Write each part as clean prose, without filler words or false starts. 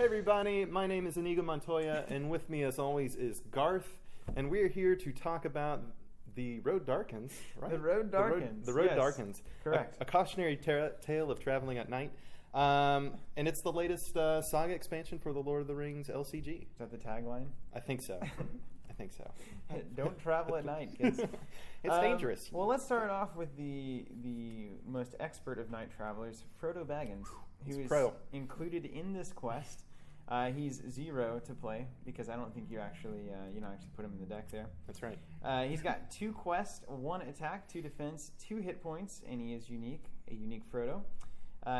Hey everybody, my name is Inigo Montoya, and with me as always is Garth, and we're here to talk about the Road Darkens, right? The Road Darkens. The Road yes, Darkens. Correct. A cautionary tale of traveling at night. And it's the latest Saga expansion for the Lord of the Rings LCG. Is that the tagline? I think so. I think so. Don't travel at night, kids. It's dangerous. Well, let's start off with the most expert of night travelers, Frodo Baggins, who is included in this quest. He's 0 to play because I don't think you actually put him in the deck there. That's right. He's got 2 quests, 1 attack, 2 defense, 2 hit points, and he is a unique Frodo.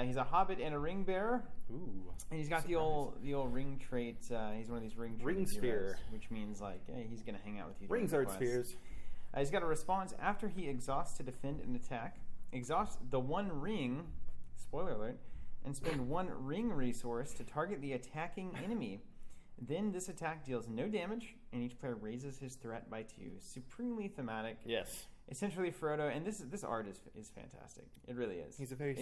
He's a hobbit and a ring bearer. Ooh. And he's got the old ring trait. He's one of these ring sphere, which means like, hey, he's gonna hang out with you. Rings are spheres. He's got a response after he exhausts to defend and attack. Exhaust the 1 ring. Spoiler alert. And spend 1 ring resource to target the attacking enemy. Then this attack deals no damage, and each player raises his threat by 2. Supremely thematic. Yes. Essentially, Frodo, and this art is fantastic. It really is. He's a very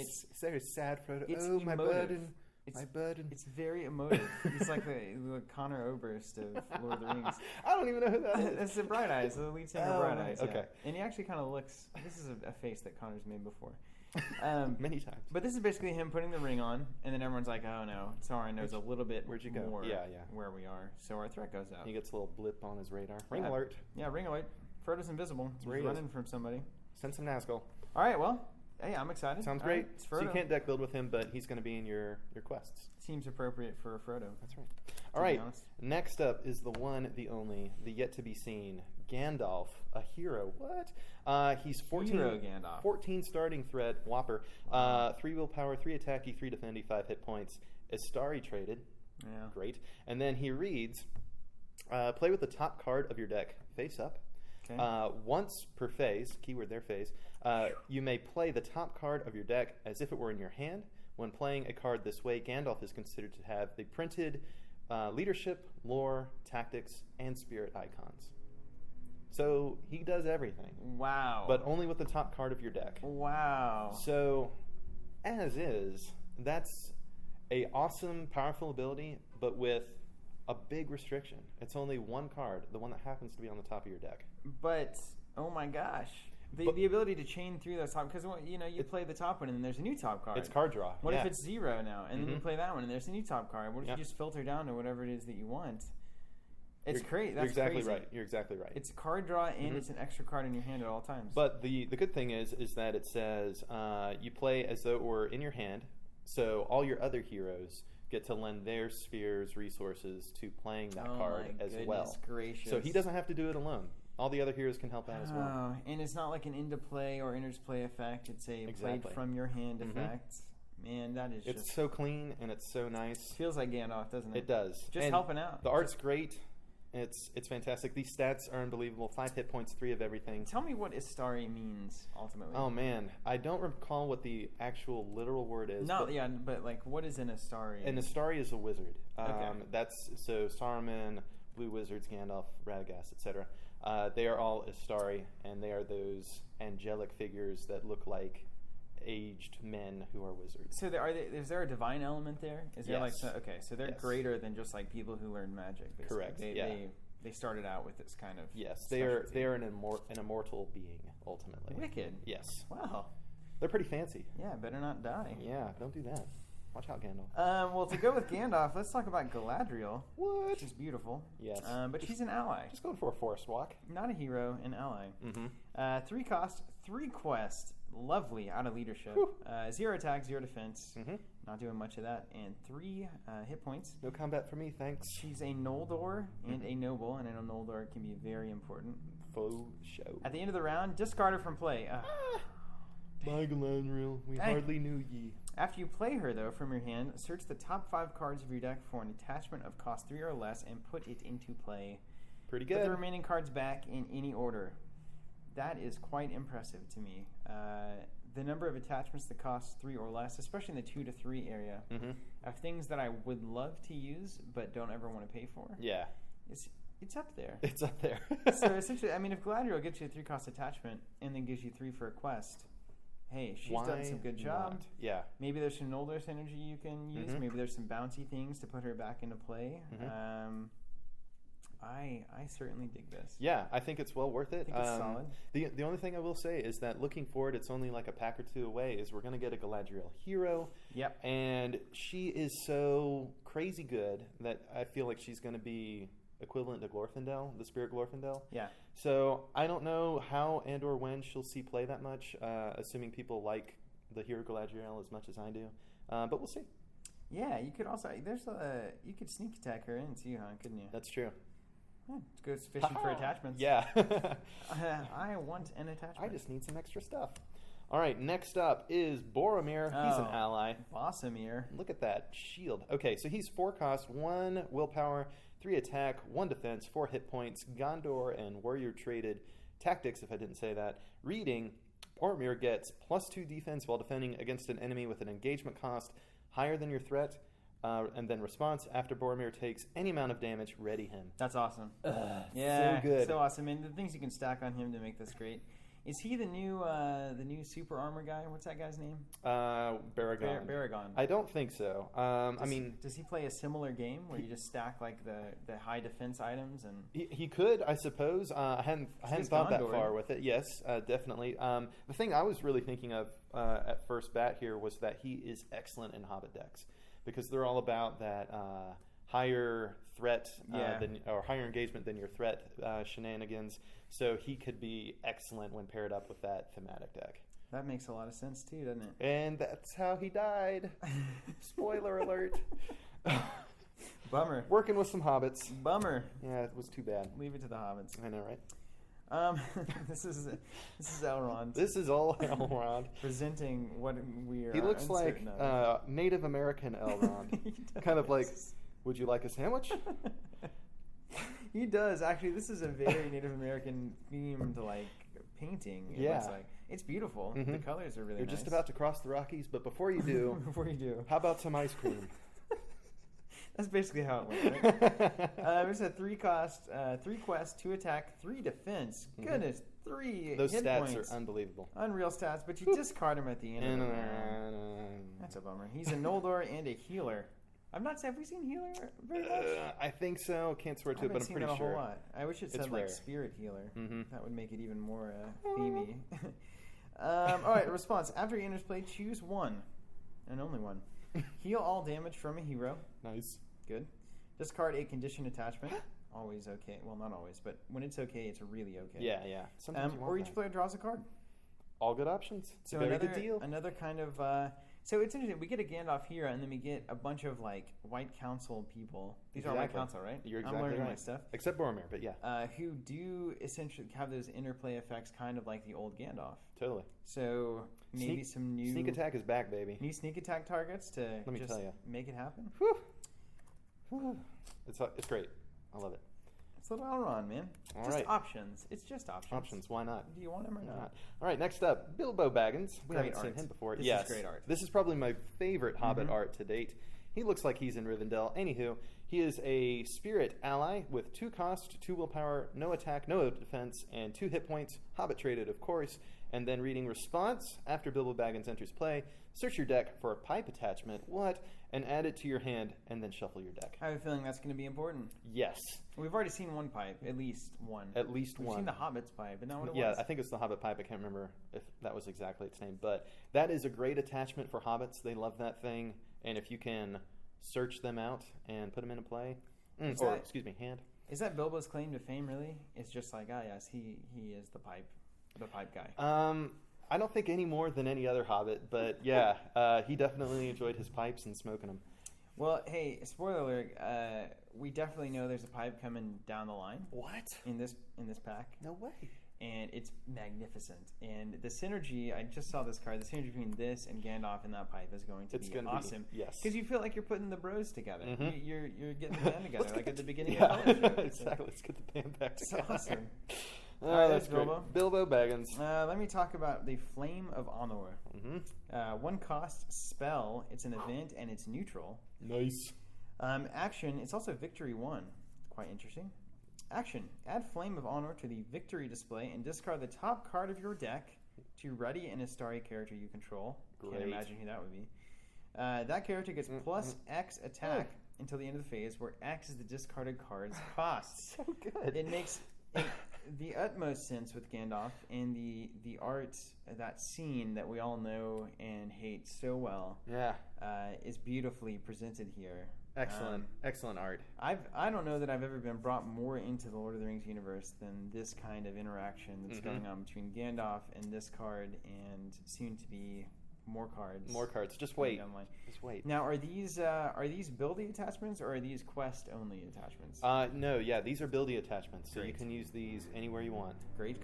sad Frodo. It's oh, my emotive. burden. My burden. It's very emotive. He's like the Connor Oberst of Lord of the Rings. I don't even know who that is. It's the Bright Eyes, the lead singer of Bright Eyes. Okay. Yeah. And he actually kind of looks. This is a face that Connor's made before. Many times. But this is basically him putting the ring on, and then everyone's like, "Oh no, Sauron knows a little bit where'd you go? more Yeah. where we are." So our threat goes up. He gets a little blip on his radar. Ring alert. Yeah, ring alert. Frodo's invisible. He's running from somebody. Send some Nazgul. All right, well, hey, I'm excited. Sounds great. Right, so you can't deck build with him, but he's going to be in your quests. Seems appropriate for Frodo. That's right. All right, next up is the one, the only, the yet-to-be-seen Gandalf, a hero. What? He's 14, hero Gandalf. 14 starting threat, whopper. 3 willpower, 3 attacky, 3 defendy, 5 hit points. Istari traded. Yeah. Great. And then he reads, play with the top card of your deck face up. Okay. Once per phase, keyword there, phase, you may play the top card of your deck as if it were in your hand. When playing a card this way, Gandalf is considered to have the printed leadership, lore, tactics, and spirit icons. So he does everything. Wow. But only with the top card of your deck. Wow. So, as is, that's a awesome, powerful ability, but with a big restriction. It's only 1 card, the one that happens to be on the top of your deck. But, oh my gosh. The ability to chain through those top, because you play the top one and then there's a new top card. It's card draw. What if it's 0 now and then you play that one and there's a new top card? What if you just filter down to whatever it is that you want? It's crazy. That's exactly crazy. Right. You're exactly right. It's a card draw and it's an extra card in your hand at all times. But the good thing is that it says you play as though it were in your hand, so all your other heroes get to lend their spheres resources to playing that card as well. Goodness gracious. So he doesn't have to do it alone. All the other heroes can help out as well. And it's not like an into play or enters play effect. It's a played from your hand effect. Man, that is it's so clean and it's so nice. Feels like Gandalf, doesn't it? It does. Just helping out. The art's great. It's fantastic. These stats are unbelievable. 5 hit points, 3 of everything. Tell me what Istari means ultimately. Oh man, I don't recall what the actual literal word is. But like, what is an Istari? An Istari is a wizard. Okay. That's so Saruman, Blue Wizards, Gandalf, Radagast, etc. They are all Istari, and they are those angelic figures that look like aged men who are wizards. So is there a divine element there? Is there so they're greater than just like people who learn magic. Basically. Correct. They started out with this kind of they are an immortal being ultimately. Wicked. Yes. Wow. They're pretty fancy. Yeah, better not die. Yeah, don't do that. Watch out, Gandalf. Well, to go with Gandalf, let's talk about Galadriel. What? She's beautiful. Yes. But she's an ally. Just going for a forest walk. Not a hero, an ally. 3 cost, 3 quest. Lovely out of leadership. 0 attack, 0 defense. Not doing much of that. And 3 hit points. No combat for me, thanks. She's a Noldor and a noble, and I know Noldor can be very important. Faux show. At the end of the round, discard her from play. Bye, Galadriel. We hardly knew ye. After you play her, though, from your hand, search the top 5 cards of your deck for an attachment of cost 3 or less and put it into play. Pretty good. Put the remaining cards back in any order. That is quite impressive to me. The number of attachments that cost 3 or less, especially in the 2 to 3 area, of things that I would love to use but don't ever want to pay for. Yeah. It's up there. It's up there. So essentially, I mean, if Galadriel gives you a 3-cost attachment and then gives you 3 for a quest, hey, she's Why done some good job. not? Yeah. Maybe there's some Noldor synergy you can use. Mhm. Maybe there's some bouncy things to put her back into play. Mhm. I certainly dig this. Yeah, I think it's well worth it. I think it's solid. The only thing I will say is that looking forward, it's only like a pack or two away, is we're going to get a Galadriel Hero. Yep. And she is so crazy good that I feel like she's going to be equivalent to Glorfindel, the Spirit Glorfindel. Yeah. So I don't know how and or when she'll see play that much, assuming people like the Hero Galadriel as much as I do. But we'll see. Yeah, you could also you could sneak attack her in too, huh? Couldn't you? That's true. Yeah, it goes fishing for attachments. Yeah. I want an attachment. I just need some extra stuff. All right, next up is Boromir. He's an ally. Bosomir. Look at that shield. Okay, so he's 4 cost, 1 willpower, 3 attack, 1 defense, 4 hit points, Gondor and warrior traded tactics, if I didn't say that. Reading, Boromir gets +2 defense while defending against an enemy with an engagement cost higher than your threat. And then response, after Boromir takes any amount of damage, ready him. That's awesome. So good. So awesome. And the things you can stack on him to make this great. Is he the new super armor guy? What's that guy's name? Baragon. Baragon. I don't think so. Does he play a similar game where you just stack like the high defense items and? He could, I suppose. I hadn't thought that far with it. Yes, definitely. The thing I was really thinking of at first bat here was that he is excellent in Hobbit decks because they're all about that higher threat or higher engagement than your threat shenanigans. So he could be excellent when paired up with that thematic deck. That makes a lot of sense too, doesn't it? And that's how he died. Spoiler alert. Bummer. Working with some hobbits. Bummer. Yeah, it was too bad. Leave it to the hobbits. I know, right? This is Elrond. This is all Elrond. Presenting what we are. He looks like Native American Elrond. Kind of like, would you like a sandwich? He does. Actually, this is a very Native American themed like painting. It looks like. It's beautiful. Mm-hmm. The colors are really You're nice. just about to cross the Rockies, but before you do, how about some ice cream? That's basically how it went, right? It's a 3 cost, 3 quest, 2 attack, 3 defense. Mm-hmm. Goodness, 3 Those hit stats points. are unbelievable. Unreal stats, but you discard him at the end of the round. That's a bummer. He's a Noldor and a healer. Have we seen healer very much? I think so. Can't swear to it, but I'm pretty sure. I haven't seen that a whole sure. lot. I wish it said It's like rare. spirit healer. Mm-hmm. That would make it even more themey. All right, response. After he enters play, choose 1, and only 1. Heal all damage from a hero. Nice. Good. Discard a condition attachment. Always okay. Well, not always, but when it's okay, it's really okay. Yeah. Sometimes you want or each that. player draws a card. All good options. It's So a very good deal. Another kind of. So it's interesting. We get a Gandalf Hero, and then we get a bunch of like White Council people. These are White Council, right? You're exactly I'm learning right. my stuff. Except Boromir, but yeah. Who do essentially have those interplay effects, kind of like the old Gandalf. Totally. So maybe some new sneak attack is back, baby. New sneak attack targets to Let me tell you. make it happen. Whew. It's great. I love it. It's a little Elrond, man. All just right. options. It's just options. Options. Why not? Do you want him or not? All right, next up, Bilbo Baggins. We Great haven't seen art. him before. This Yes. is great art. This is probably my favorite Hobbit art to date. He looks like he's in Rivendell. Anywho, he is a spirit ally with 2 cost, 2 willpower, no attack, no defense, and 2 hit points. Hobbit traded, of course. And then reading response, after Bilbo Baggins enters play, search your deck for a pipe attachment. And add it to your hand, and then shuffle your deck. I have a feeling that's going to be important. Yes. We've already seen one pipe, at least one. At least We've one. seen the Hobbit's pipe, but not what it Yeah, was. I think it's the Hobbit pipe. I can't remember if that was exactly its name. But that is a great attachment for Hobbits. They love that thing. And if you can search them out and put them into play, hand. Is that Bilbo's claim to fame, really? It's just like, yes, he is the pipe guy. I don't think any more than any other Hobbit, but yeah, he definitely enjoyed his pipes and smoking them. Well, hey, spoiler alert, we definitely know there's a pipe coming down the line. What? In this pack. No way. And it's magnificent. And the synergy, I just saw this card, the synergy between this and Gandalf in that pipe is going to be awesome. Yes. Because you feel like you're putting the bros together. Mm-hmm. You're getting the band together, like at the beginning of yeah. college. Exactly. Let's get the band back It's together. awesome. Oh, All right, that's that's great. Bilbo. Bilbo Baggins. Let me talk about the Flame of Honor. Mm-hmm. 1 cost spell. It's an event and it's neutral. Nice. Action. It's also Victory 1. Quite interesting. Action. Add Flame of Honor to the Victory display and discard the top card of your deck to ready an Astari character you control. Great. Can't imagine who that would be. That character gets plus X attack until the end of the phase, where X is the discarded card's cost. So good. It makes the utmost sense with Gandalf, and the art, that scene that we all know and hate so well, is beautifully presented here. Excellent art. I don't know that I've ever been brought more into the Lord of the Rings universe than this kind of interaction that's going on between Gandalf and this card, and soon to be more cards. More cards. Just wait. Just wait. Now, are these buildy attachments, or are these quest only attachments? No, these are buildy attachments, so Great. you can use these anywhere you want. Great.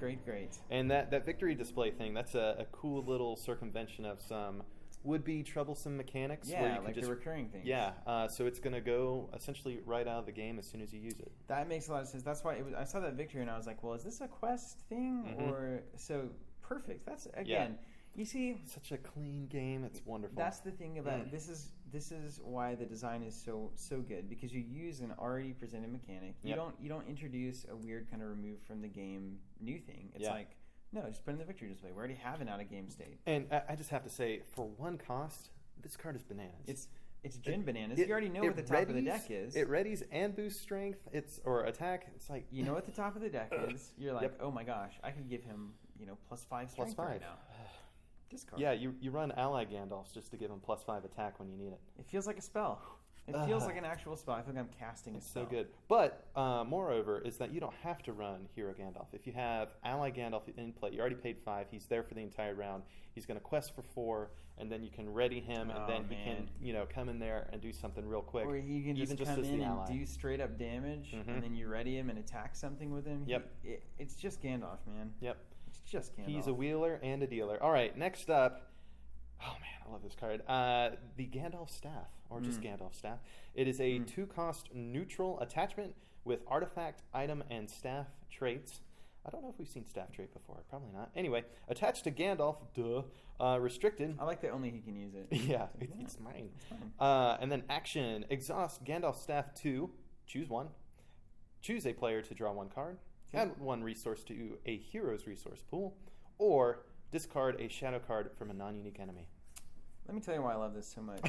And that victory display thing, that's a cool little circumvention of some would-be troublesome mechanics. Yeah, where you like just, the recurring things. Yeah, so it's going to go essentially right out of the game as soon as you use it. That makes a lot of sense. That's why I saw that victory and I was like, well, is this a quest thing? Or so perfect. That's, again, you see, such a clean game. It's wonderful. That's the thing about it. This is why the design is so good, because you use an already presented mechanic. You don't introduce a weird kind of remove from the game new thing. It's like, no, just put in the victory display. We already have an out of game state. And I just have to say, for one cost, this card is bananas. It's gin bananas. You already know what the top of the deck is. It readies and boosts strength. Or attack. It's like, you know what the top of the deck is. You're like, oh my gosh, I could give him +5 strength right now. Discard. Yeah, you run ally Gandalfs just to give him +5 attack when you need it. It feels like a spell. It feels like an actual spell. I feel like I'm casting a spell. So good. But moreover is that you don't have to run Hero Gandalf. If you have ally Gandalf in play, you already paid 5. He's there for the entire round. He's going to quest for 4, and then you can ready him, and then he can come in there and do something real quick. Or he can just come in and do straight up damage, and then you ready him and attack something with him. Yep. It's just Gandalf, man. Yep. It's just Gandalf. He's a wheeler and a dealer. All right, next up. Oh man, I love this card. The Gandalf Staff, or just Gandalf Staff. It is a 2-cost neutral attachment with artifact, item, and staff traits. I don't know if we've seen staff trait before. Probably not. Anyway, attached to Gandalf, restricted. I like that only he can use it. Yeah, it's mine. And then action, exhaust Gandalf Staff 2, choose one. Choose a player to draw 1 card. Add 1 resource to a hero's resource pool. Or discard a shadow card from a non-unique enemy. Let me tell you why I love this so much.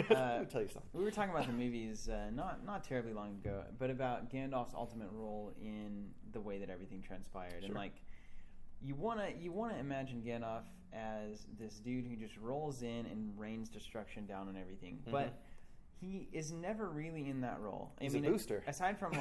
Let me tell you something. We were talking about the movies not terribly long ago, but about Gandalf's ultimate role in the way that everything transpired. Sure. And you wanna imagine Gandalf as this dude who just rolls in and rains destruction down on everything. But he is never really in that role. He's a booster. Aside from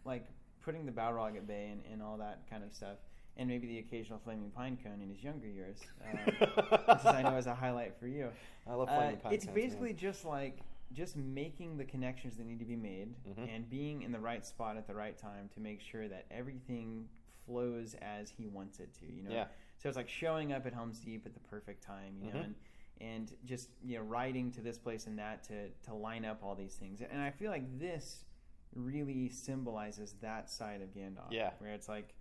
like putting the Balrog at bay and all that kind of stuff. And maybe the occasional flaming pine cone in his younger years, which I know is a highlight for you. I love flaming pine cones. It's basically just making the connections that need to be made and being in the right spot at the right time to make sure that everything flows as he wants it to. So it's like showing up at Helm's Deep at the perfect time, and just riding to this place and that to line up all these things. And I feel like this really symbolizes that side of Gandalf. Yeah. Where it's like,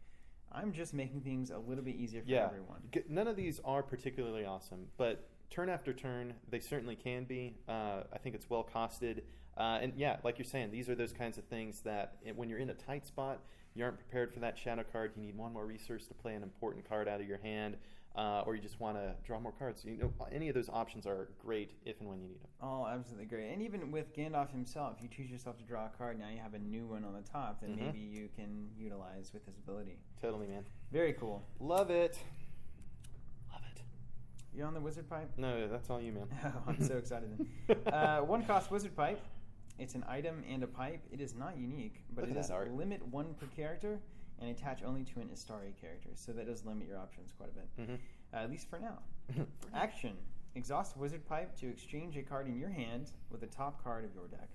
I'm just making things a little bit easier for everyone. None of these are particularly awesome, but turn after turn, they certainly can be. I think it's well costed. And like you're saying, these are those kinds of things that when you're in a tight spot, you aren't prepared for that shadow card, you need 1 more resource to play an important card out of your hand, or you just want to draw more cards. Any of those options are great if and when you need them. Oh, absolutely great. And even with Gandalf himself, you choose yourself to draw a card, now you have a new one on the top that maybe you can utilize with his ability. Totally, man. Very cool. Love it. Love it. You on the wizard pipe? No, that's all you, man. Oh, I'm so excited then. 1-cost wizard pipe. It's an item and a pipe. It is not unique, but it is limit 1 per character and attach only to an Astari character. So that does limit your options quite a bit, at least for now. Action. Exhaust wizard pipe to exchange a card in your hand with the top card of your deck.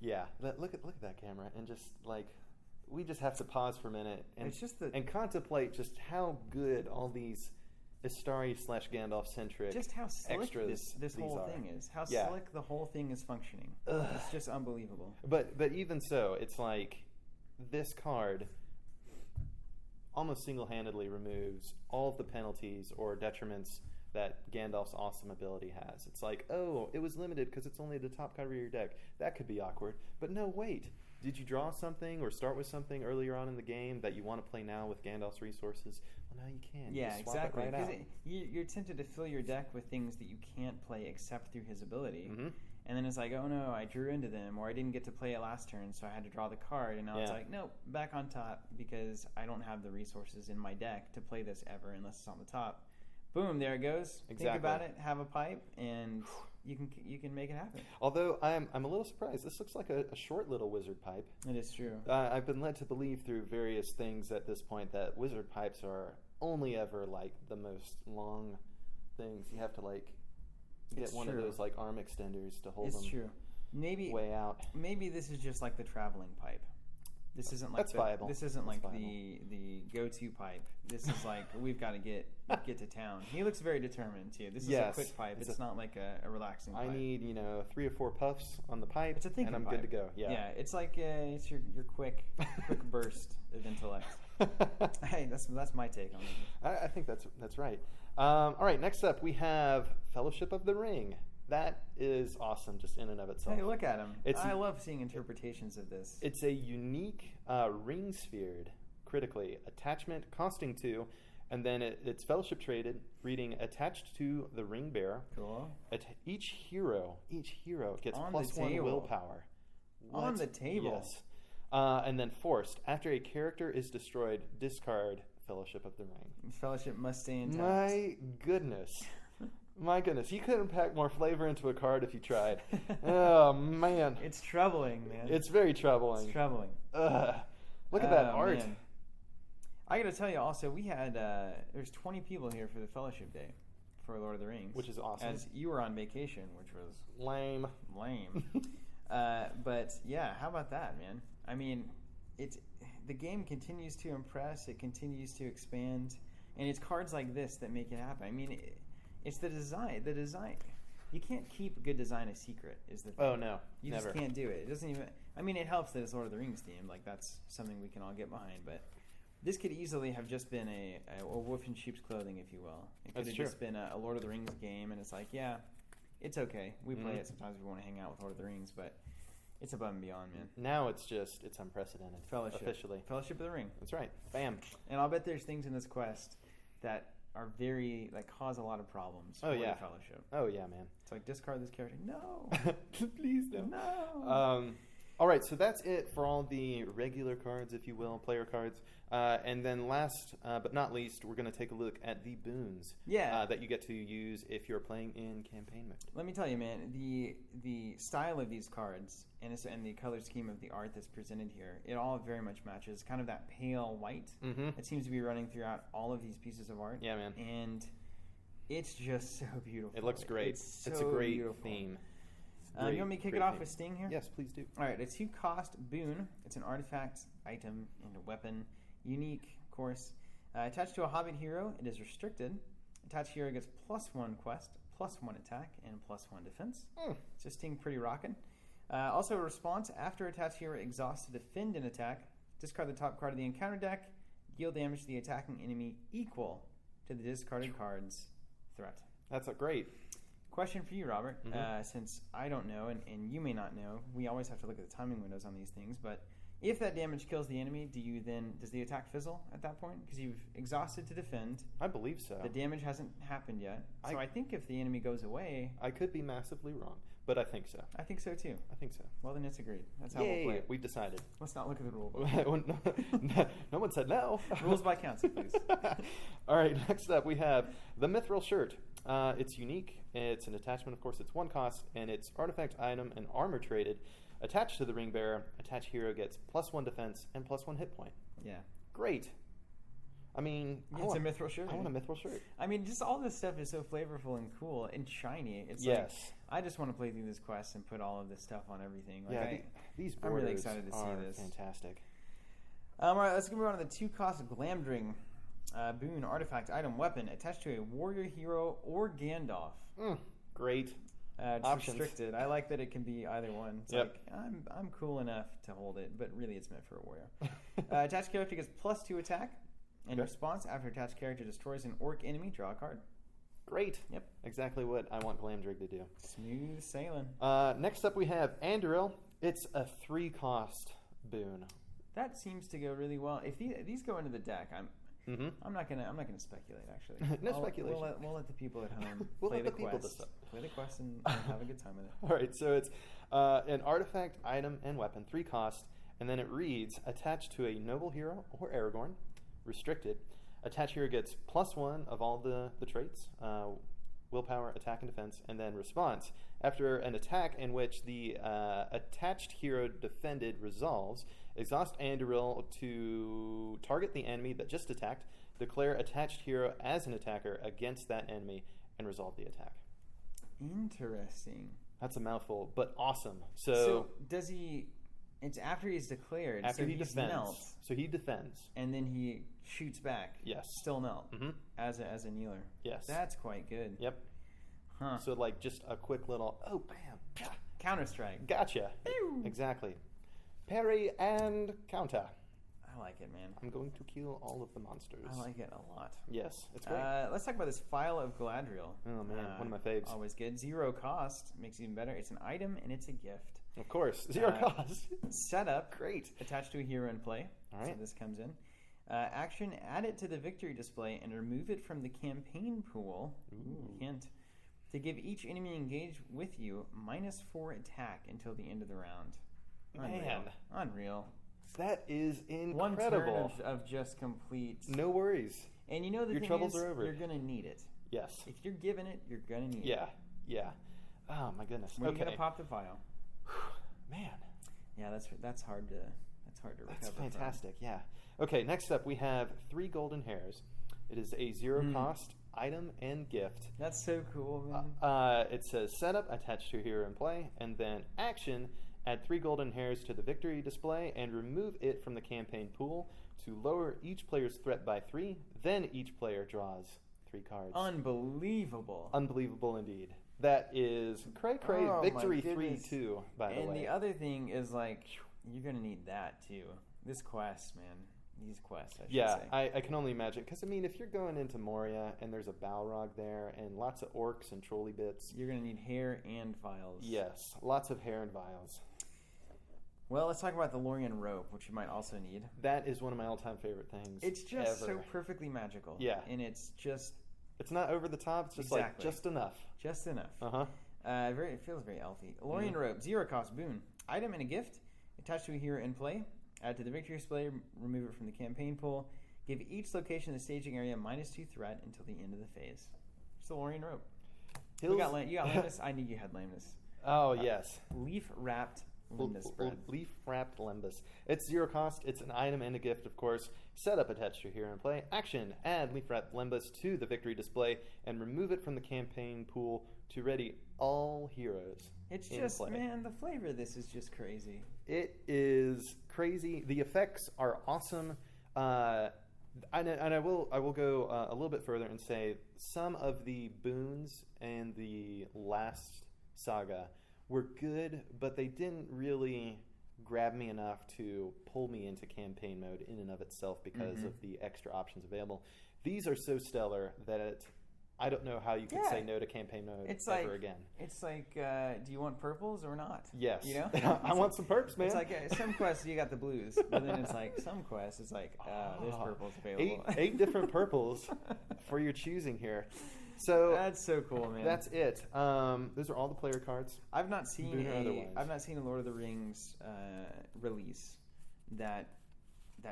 Yeah, look at that camera and just we just have to pause for a minute and contemplate just how good all these Astari / Gandalf centric just how slick this whole thing is. How slick the whole thing is functioning. It's just unbelievable. But even so, it's like this card almost single-handedly removes all of the penalties or detriments that Gandalf's awesome ability has. It's like, oh, it was limited because it's only the top card of your deck. That could be awkward. But no, wait. Did you draw something or start with something earlier on in the game that you want to play now with Gandalf's resources? Well, now you can. Yeah, Just swap exactly. It right out. You're tempted to fill your deck with things that you can't play except through his ability. Mm-hmm. And then it's like, oh no, I drew into them, or I didn't get to play it last turn, so I had to draw the card. And now it's like, nope, back on top because I don't have the resources in my deck to play this ever unless it's on the top. Boom, there it goes. Exactly. Think about it, have a pipe, and you can make it happen. Although I'm a little surprised. This looks like a short little wizard pipe. It is true. I've been led to believe through various things at this point that wizard pipes are only ever like the most long things. You have to like get one of those like arm extenders to hold them. It's true. Maybe way out. Maybe this is just like the traveling pipe. This isn't like That's viable. This isn't That's like viable. the go-to pipe. This is like we've got to get to town. He looks very determined too. This is a quick pipe. It's not like a relaxing pipe. I need 3 or 4 puffs on the pipe. It's a thinking and I'm pipe. good to go. Yeah. It's like it's your quick burst of intellect. Hey, that's my take on it. I think that's right. All right, next up we have Fellowship of the Ring. That is awesome just in and of itself. Hey, look at him. I love seeing interpretations of this. It's a unique ring sphered, critically, attachment costing 2, and then it's fellowship traded, reading attached to the ring bearer. Cool. Each hero gets On plus the 1 table. willpower. On the table. Yes. And then forced. After a character is destroyed, discard Fellowship of the Ring. Fellowship must stay intact. My goodness. My goodness. You couldn't pack more flavor into a card if you tried. Oh, man. It's troubling, man. It's very troubling. It's troubling. Look at that art. Man. I got to tell you also, we had, there's 20 people here for the Fellowship Day for Lord of the Rings. Which is awesome. As you were on vacation, which was lame. But yeah, how about that, man? I mean, the game continues to impress. It continues to expand, and it's cards like this that make it happen. I mean, it's the design. The design. You can't keep good design a secret. Is the thing. Oh no, you never. just can't do it. It doesn't even. I mean, it helps that it's Lord of the Rings themed. Like that's something we can all get behind. But this could easily have just been a wolf in sheep's clothing, if you will. It could have just been a Lord of the Rings game, and it's like, yeah, it's okay. We play it sometimes. We want to hang out with Lord of the Rings, but it's above and beyond, man. Now it's unprecedented. Fellowship. Officially. Fellowship of the Ring. That's right. Bam. And I'll bet there's things in this quest that are very, cause a lot of problems for the Fellowship. Oh, yeah, man. It's like, discard this character. No. Please no. No. All right, so that's it for all the regular cards, if you will, player cards. And then last but not least, we're going to take a look at the boons that you get to use if you're playing in campaign mode. Let me tell you, man, the style of these cards and the color scheme of the art that's presented here, it all very much matches kind of that pale white that seems to be running throughout all of these pieces of art. Yeah, man. And it's just so beautiful. It looks great. It's a great theme. You want me to kick it off with Sting here? Yes, please do. All right, a 2-cost boon. It's an artifact, item, and a weapon. Unique, of course. Attached to a Hobbit hero, it is restricted. Attached hero gets +1 quest, +1 attack, and +1 defense. So Sting pretty rockin'. Also a response, after attached hero exhausts to defend an attack, discard the top card of the encounter deck, deal damage to the attacking enemy equal to the discarded card's threat. That's great. Question for you, Robert. Since I don't know, and you may not know, we always have to look at the timing windows on these things, but if that damage kills the enemy, does the attack fizzle at that point? Because you've exhausted to defend. I believe so. The damage hasn't happened yet. So I think if the enemy goes away... I could be massively wrong, but I think so. I think so, too. I think so. Well, then it's agreed. That's how we'll play it. We've decided. Let's not look at the rule book. No one said no. Rules by council, please. All right, next up we have the Mithril Shirt. It's unique. It's an attachment, of course. It's 1 cost, and it's artifact, item, and armor traded. Attached to the ring bearer, attached hero gets +1 defense and +1 hit point. Yeah. Great. I mean, it's a Mithril Shirt. I want a Mithril Shirt. I mean, just all this stuff is so flavorful and cool and shiny. It's I just want to play through this quest and put all of this stuff on everything. These borders I'm really excited to see this. Fantastic. All right, let's move on to the 2-cost Glamdring. Boon, artifact, item, weapon, attached to a warrior hero or Gandalf. Great. It's Options. Restricted. I like that it can be either one. It's like, I'm cool enough to hold it, but really it's meant for a warrior. Attached character gets +2 attack. And response, after attached character destroys an orc enemy, draw a card. Great. Yep. Exactly what I want Glamdrig to do. Smooth sailing. Next up we have Anduril. It's a 3-cost boon. That seems to go really well. If these go into the deck, Mm-hmm. I'm not gonna speculate. Actually, No speculation. We'll let the people at home We'll play let the the people quest. decide. Play the quest and have a good time with it. All right, so it's an artifact, item, and weapon, 3 cost, and then it reads, attached to a noble hero or Aragorn, restricted. Attached hero gets +1 of all the traits, willpower, attack, and defense, and then response. After an attack in which the attached hero defended resolves, exhaust Anduril to target the enemy that just attacked, declare attached hero as an attacker against that enemy, and resolve the attack. Interesting. That's a mouthful, but awesome. So does he? It's after he's declared. After so he defends. Melts, So he defends. and then he shoots back. Yes. Still melt. Mm-hmm. As a kneeler. Yes. That's quite good. Yep. Huh. So like just a quick little, oh, bam. Counter Strike. Gotcha. Ew. Exactly. Parry and counter. I like it, man. I'm going to kill all of the monsters. I like it a lot. Yes, it's great. Let's talk about this Phial of Galadriel. Oh man, one of my faves. Always good. 0 cost. Makes it even better. It's an item and it's a gift. Of course. 0 cost. Setup. Great. Attached to a hero in play. All right. So this comes in. Action, add it to the victory display and remove it from the campaign pool. Ooh. Hint. To give each enemy engaged with you -4 attack until the end of the round. Man. Unreal. That is incredible. One turn of just complete. No worries. And you know the Your thing troubles is, are over. you're going to need it. Yes. If you're given it, you're going to need it. Yeah. Yeah. Oh my goodness. When are you Okay. going to pop the Phial? Man. Yeah, that's hard to recover. That's fantastic. Yeah. Okay. Next up, we have 3 golden hairs. It is a 0 cost item and gift. That's so cool, man. It says setup attached to hero in play, and then action. Add 3 golden hairs to the victory display and remove it from the campaign pool to lower each player's threat by 3. Then each player draws 3 cards. Unbelievable. Unbelievable indeed. That is cray. Oh, Victory my goodness. 3-2, by the way. And the other thing is, like, you're going to need that, too. This quest, man. These quests, I should say. I can only imagine. Because, I mean, if you're going into Moria and there's a Balrog there and lots of orcs and trolley bits. You're going to need hair and vials. Yes, lots of hair and vials. Well, let's talk about the Lorien rope, which you might also need. That is one of my all-time favorite things. It's just ever. so perfectly magical. Yeah. And it's just... It's not over the top. It's just like just enough. Just enough. Uh-huh. It feels very elfy. Lorien rope, 0 cost, boon. Item and a gift. Attached to a hero in play. Add to the victory display. Remove it from the campaign pool. Give each location in the staging area -2 threat until the end of the phase. It's the Lorien rope. You got Lambus? I knew you had Lambus. Oh, yes. Leaf-wrapped Lambus bread. Leaf-wrapped Lambus. It's 0 cost. It's an item and a gift, of course. Setup attached to hero in play. Action. Add leaf-wrapped Lambus to the victory display and remove it from the campaign pool to ready all heroes. It's in just, play. man, the flavor of this is just crazy. It is crazy. The effects are awesome. And I will go a little bit further and say some of the boons in the last saga were good, but they didn't really grab me enough to pull me into campaign mode in and of itself because of the extra options available. These are so stellar that I don't know how you could say no to campaign mode ever again. It's like, do you want purples or not? Yes. You know? I want some perps, man. It's like some quests you got the blues, but then it's like some quests it's like there's purples available. 8 different purples for your choosing here. So that's so cool, man. That's it. Those are all the player cards. I've not seen Boon a Lord of the Rings release that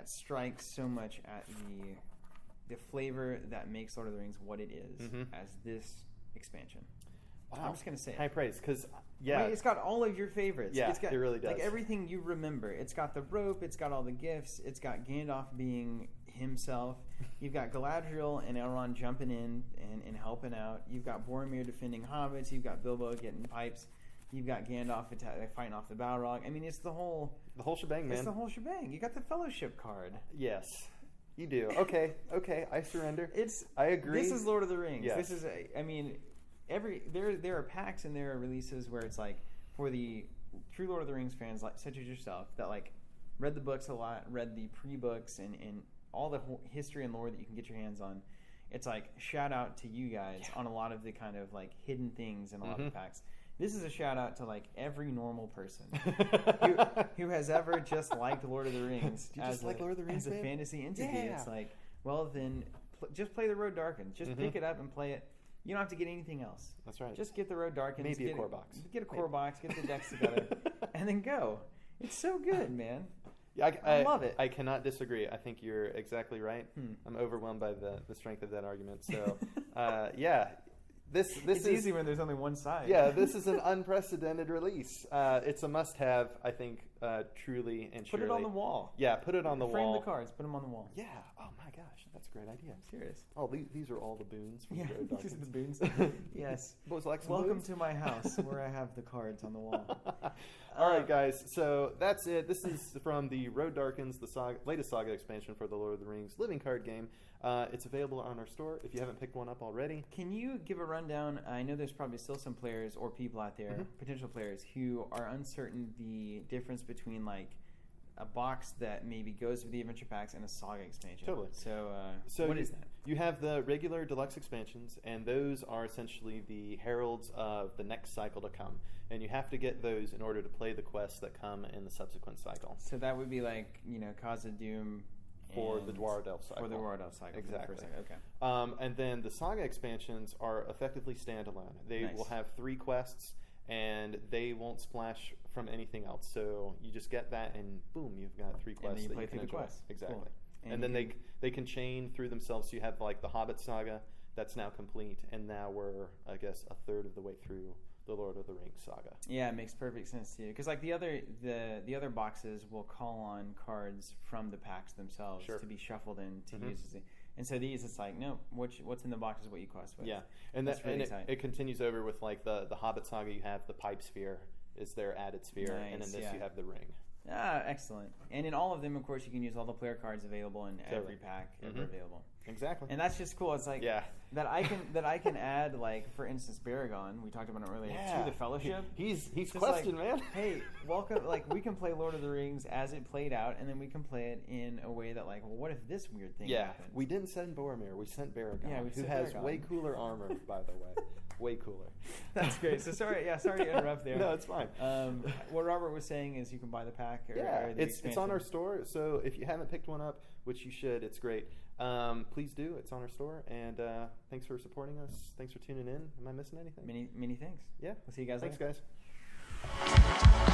strikes so much at the flavor that makes Lord of the Rings what it is as this expansion. Wow. I'm just gonna say high praise because it's got all of your favorites. Yeah, it's got, it really does. Like everything you remember. It's got the rope. It's got all the gifts. It's got Gandalf being himself. You've got Galadriel and Elrond jumping in and helping out. You've got Boromir defending hobbits. You've got Bilbo getting pipes. You've got Gandalf fighting off the Balrog. I mean, it's the whole shebang, man. It's the whole shebang. You got the Fellowship card. Yes. You do. Okay, I surrender. I agree. This is Lord of the Rings. Yes. This is there are packs and there are releases where it's like for the true Lord of the Rings fans like such as yourself that like read the books a lot, read the pre-books and all the history and lore that you can get your hands on. It's like shout out to you guys on a lot of the kind of like hidden things in a lot of the packs. This is a shout out to like every normal person who has ever just liked Lord of the Rings like Lord of the Rings as a fantasy entity. Yeah. It's like well then just play the Road Darkens. Just pick it up and play it. You don't have to get anything else. That's right. Just get the Road Darkens. Maybe a core box. Get a core box. Get the decks together, and then go. It's so good, man. Yeah, I love it. I cannot disagree. I think you're exactly right. I'm overwhelmed by the strength of that argument. So, yeah. It's easy when there's only one side. Yeah, this is an unprecedented release. It's a must-have, I think, truly and surely. Put it on the wall. Yeah, put it on the wall. Frame the cards. Put them on the wall. Yeah. Oh my gosh, that's a great idea. I'm serious. Oh, these are all the boons from the Road These are Darkens. the boons. Yes. Boys like some Welcome boons? to my house where I have the cards on the wall. All right, guys. So that's it. This is from the Road Darkens, the latest Saga expansion for the Lord of the Rings living card game. It's available on our store if you haven't picked one up already. Can you give a rundown? I know there's probably still some players or people out there, potential players, who are uncertain the difference between like a box that maybe goes with the adventure packs and a Saga expansion. Totally. So what is that? You have the regular deluxe expansions, and those are essentially the heralds of the next cycle to come. And you have to get those in order to play the quests that come in the subsequent cycle. So that would be like, Cause of Doom for the Dwardelf cycle. For the Dwardelf cycle. Exactly. Okay. And then the Saga expansions are effectively standalone. They will have 3 quests, and they won't splash from anything else. So you just get that, and boom, you've got 3 quests that you can enjoy. Exactly. Cool. And then they can chain through themselves. So you have like the Hobbit saga that's now complete, and now we're, I guess, a third of the way through the Lord of the Rings saga. Yeah, it makes perfect sense too. Because like the other boxes will call on cards from the packs themselves to be shuffled in to use as and so these, it's like, no, what's in the box is what you quest with. Yeah, and that's really and it continues over with like the Hobbit saga. You have the pipe sphere is their added sphere, and in this you have the ring. Ah, excellent. And in all of them, of course, you can use all the player cards available in every pack ever available. Exactly. And that's just cool. It's like that I can add, like, for instance, Baragon, we talked about it earlier, to the Fellowship. He's questioned, like, man. Hey, welcome. Like, we can play Lord of the Rings as it played out, and then we can play it in a way that, like, well, what if this weird thing happened? We didn't send Boromir. We sent Baragon, who has Baragon. way cooler armor, by the way. Way cooler. That's great. So sorry to interrupt there. No, it's fine. What Robert was saying is you can buy the pack. It's on our store. So if you haven't picked one up, which you should, it's great. Please do. It's on our store. And thanks for supporting us. Thanks for tuning in. Am I missing anything? Many thanks. Yeah. We'll see you guys later. Thanks, guys.